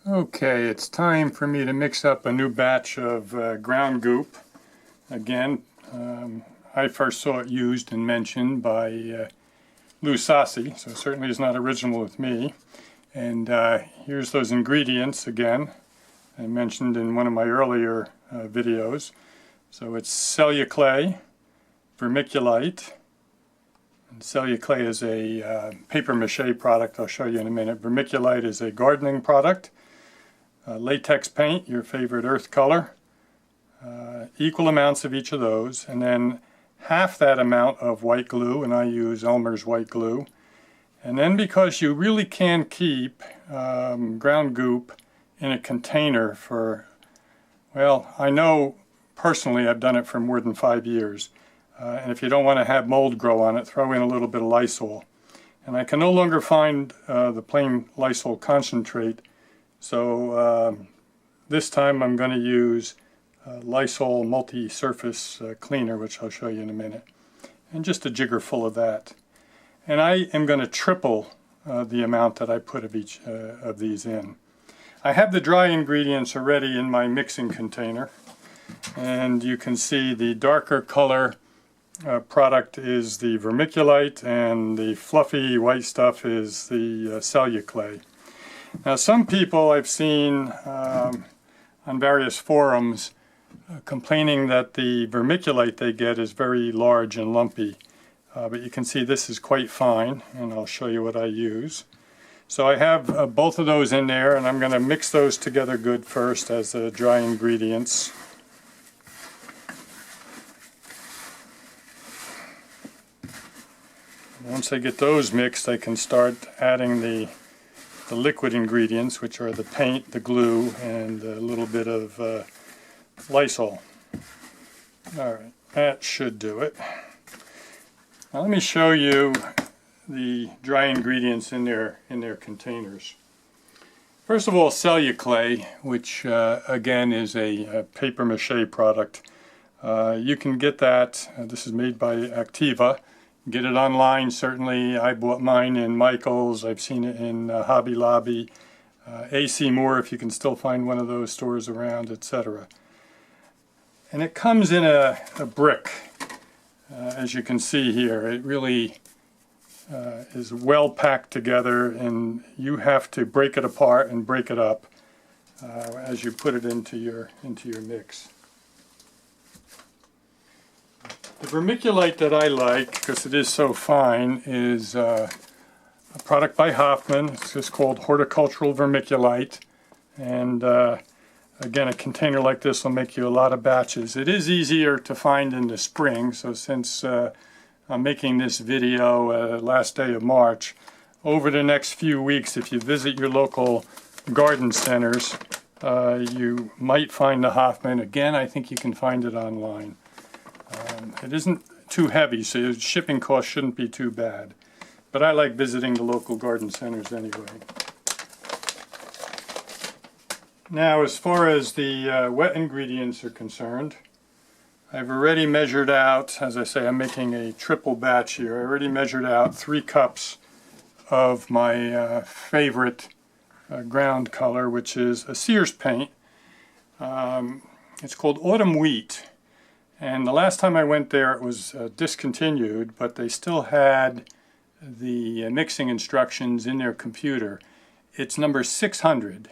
Okay, it's time for me to mix up a new batch of Ground Goop. Again, I first saw it used and mentioned by Lou Sassi, so it certainly is not original with me. And here's those ingredients again, I mentioned in one of my earlier videos. So it's celluclay, vermiculite, and celluclay is a paper mache product I'll show you in a minute. Vermiculite is a gardening product. Latex paint, your favorite earth color, equal amounts of each of those, and then half that amount of white glue, and I use Elmer's white glue. And then because you really can keep Ground Goop in a container for, well, I know personally I've done it for more than 5 years. And if you don't want to have mold grow on it, throw in a little bit of Lysol. And I can no longer find the plain Lysol concentrate, so this time I'm going to use Lysol multi-surface cleaner, which I'll show you in a minute, and just a jigger full of that. And I am going to triple the amount that I put of each of these in. I have the dry ingredients already in my mixing container, and you can see the darker color product is the vermiculite, and the fluffy white stuff is the celluclay. Now, some people I've seen on various forums complaining that the vermiculite they get is very large and lumpy, but you can see this is quite fine, and I'll show you what I use. So I have both of those in there, and I'm going to mix those together good first as the dry ingredients. Once I get those mixed, I can start adding the liquid ingredients, which are the paint, the glue, and a little bit of Lysol. Alright, that should do it. Now let me show you the dry ingredients in their containers. First of all, celluclay, which again is a paper mache product. You can get that, this is made by Activa. Get it online, certainly. I bought mine in Michael's. I've seen it in Hobby Lobby, AC Moore, if you can still find one of those stores around, etc. And it comes in a brick, as you can see here. It really is well packed together, and you have to break it apart and break it up as you put it into your mix. The vermiculite that I like, because it is so fine, is a product by Hoffman. It's just called horticultural vermiculite. And again, a container like this will make you a lot of batches. It is easier to find in the spring, so since I'm making this video last day of March, over the next few weeks, if you visit your local garden centers, you might find the Hoffman. Again, I think you can find it online. It isn't too heavy, so your shipping costs shouldn't be too bad. But I like visiting the local garden centers anyway. Now, as far as the wet ingredients are concerned, I've already measured out, as I say, I'm making a triple batch here. I already measured out 3 cups of my favorite ground color, which is a Sears paint. It's called Autumn Wheat. And the last time I went there it was discontinued, but they still had the mixing instructions in their computer. It's number 600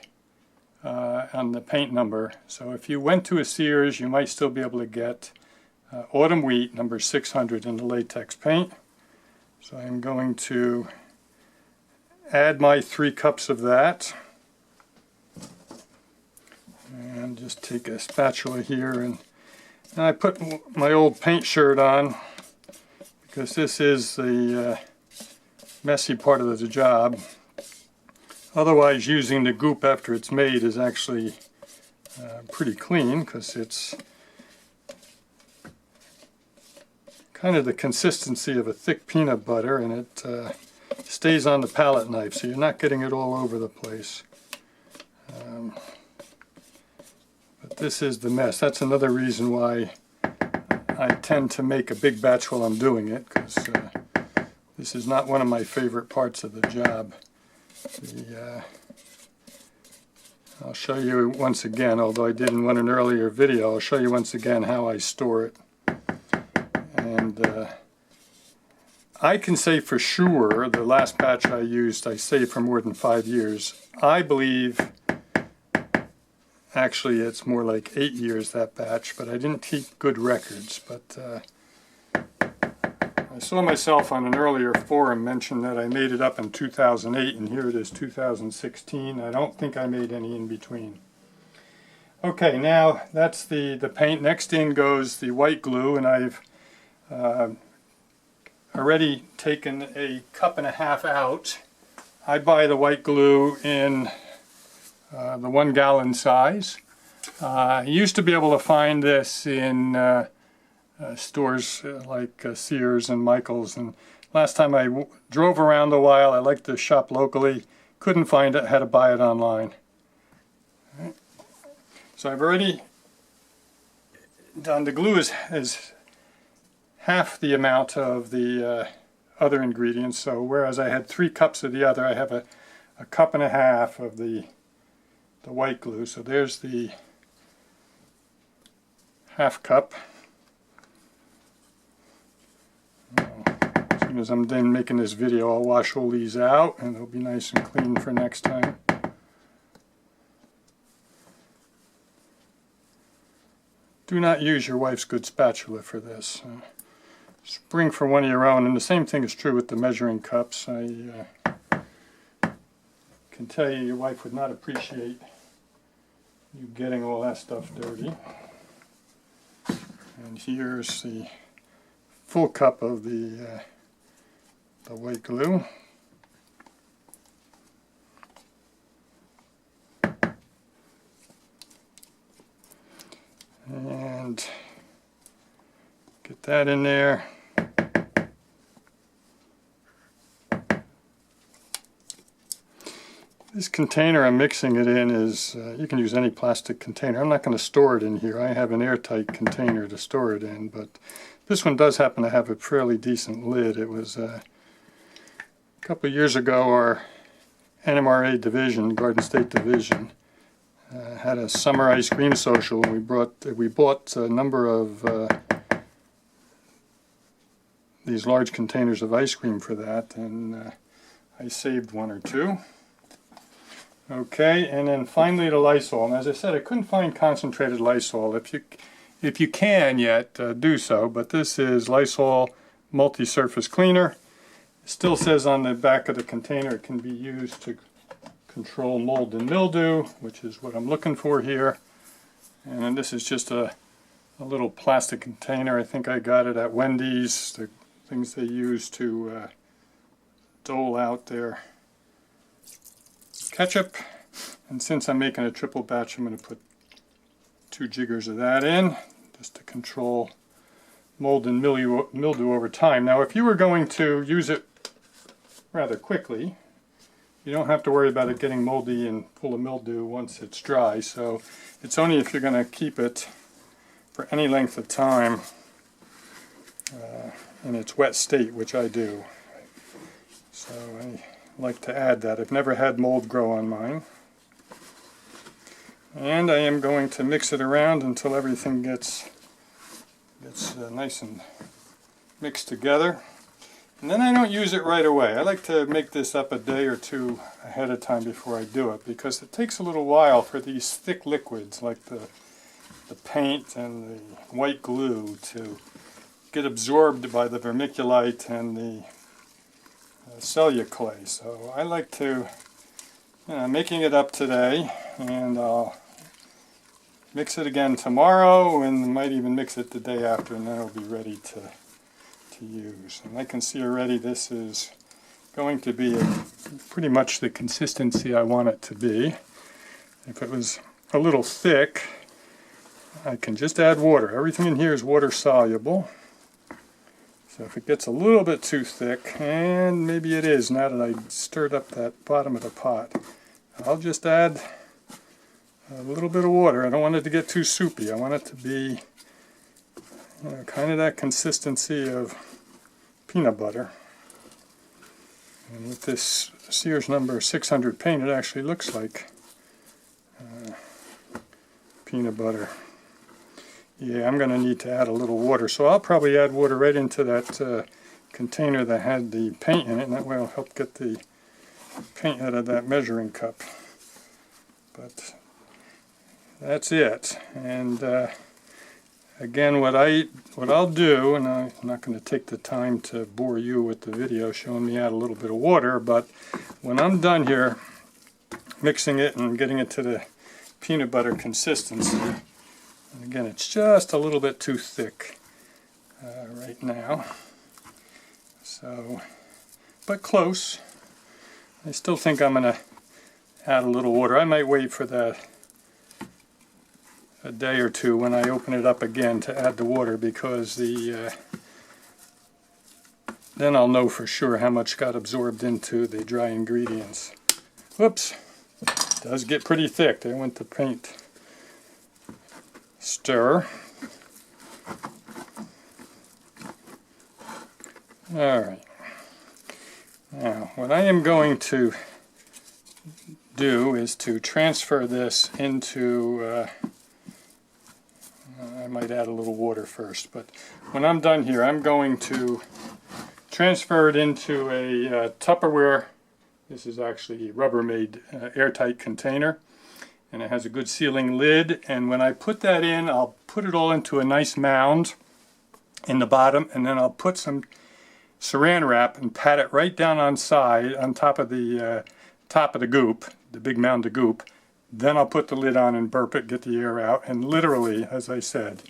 on the paint number. So if you went to a Sears, you might still be able to get Autumn Wheat number 600 in the latex paint. So I'm going to add my 3 cups of that. And just take a spatula here, and I put my old paint shirt on because this is the messy part of the job. Otherwise, using the goop after it's made is actually pretty clean, because it's kind of the consistency of a thick peanut butter, and it stays on the palette knife, so you're not getting it all over the place. But this is the mess. That's another reason why I tend to make a big batch while I'm doing it, because this is not one of my favorite parts of the job. I'll show you once again, although I did in an earlier video, I'll show you once again how I store it. And I can say for sure the last batch I used I saved for more than 5 years. I believe actually it's more like 8 years, that batch, but I didn't keep good records. But I saw myself on an earlier forum mention that I made it up in 2008, and here it is 2016. I don't think I made any in between. Okay, now that's the paint. Next in goes the white glue, and I've already taken a cup and a half out. I buy the white glue in the 1 gallon size. You used to be able to find this in stores like Sears and Michaels, and last time I drove around a while, I liked to shop locally, couldn't find it, had to buy it online. Right. So I've already done, the glue is half the amount of the other ingredients, so whereas I had 3 cups of the other, I have a cup and a half of the white glue. So there's the half cup. As soon as I'm done making this video, I'll wash all these out and they'll be nice and clean for next time. Do not use your wife's good spatula for this. Bring for one of your own, and the same thing is true with the measuring cups. I can tell you your wife would not appreciate you getting all that stuff dirty. And here's the full cup of the white glue. And get that in there. This container I'm mixing it in is, you can use any plastic container. I'm not going to store it in here. I have an airtight container to store it in, but this one does happen to have a fairly decent lid. It was a couple of years ago, our NMRA division, Garden State Division, had a summer ice cream social, and we bought a number of these large containers of ice cream for that, and I saved 1 or 2. Okay, and then finally the Lysol. And as I said, I couldn't find concentrated Lysol. If you can yet, do so. But this is Lysol multi-surface cleaner. It still says on the back of the container it can be used to control mold and mildew, which is what I'm looking for here. And then this is just a little plastic container. I think I got it at Wendy's. The things they use to dole out their ketchup. And since I'm making a triple batch, I'm going to put 2 jiggers of that in just to control mold and mildew over time. Now if you were going to use it rather quickly, you don't have to worry about it getting moldy and full of mildew once it's dry. So it's only if you're going to keep it for any length of time in its wet state, which I do. So I like to add that. I've never had mold grow on mine. And I am going to mix it around until everything gets nice and mixed together. And then I don't use it right away. I like to make this up a day or 2 ahead of time before I do it, because it takes a little while for these thick liquids like the paint and the white glue to get absorbed by the vermiculite and the cellular clay. So I like to, making it up today, and I'll mix it again tomorrow, and might even mix it the day after, and then it'll be ready to use. And I can see already this is going to be pretty much the consistency I want it to be. If it was a little thick, I can just add water. Everything in here is water soluble. So if it gets a little bit too thick, and maybe it is now that I stirred up that bottom of the pot, I'll just add a little bit of water. I don't want it to get too soupy. I want it to be, kind of that consistency of peanut butter. And with this Sears number 600 paint, it actually looks like peanut butter. Yeah, I'm going to need to add a little water, so I'll probably add water right into that container that had the paint in it, and that way I'll help get the paint out of that measuring cup. But that's it. And again, what I'll do, and I'm not going to take the time to bore you with the video showing me add a little bit of water, but when I'm done here mixing it and getting it to the peanut butter consistency, and again, it's just a little bit too thick right now. So, but close. I still think I'm going to add a little water. I might wait for a day or two when I open it up again to add the water, because then I'll know for sure how much got absorbed into the dry ingredients. Whoops! It does get pretty thick. There went the paint. Stir. Alright. Now, what I am going to do is to transfer this into, I might add a little water first, but when I'm done here, I'm going to transfer it into a Tupperware. This is actually a Rubbermaid airtight container, and it has a good sealing lid, and when I put that in, I'll put it all into a nice mound in the bottom, and then I'll put some saran wrap and pat it right down on top of the goop, the big mound of goop. Then I'll put the lid on and burp it, get the air out, and literally, as I said,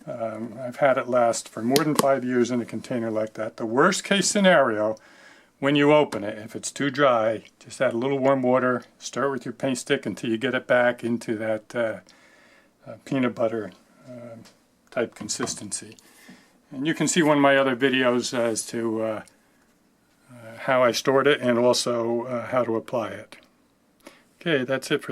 I've had it last for more than 5 years in a container like that. The worst case scenario, when you open it, if it's too dry, just add a little warm water, stir it with your paint stick until you get it back into that peanut butter type consistency. And you can see one of my other videos as to how I stored it and also how to apply it. Okay, that's it for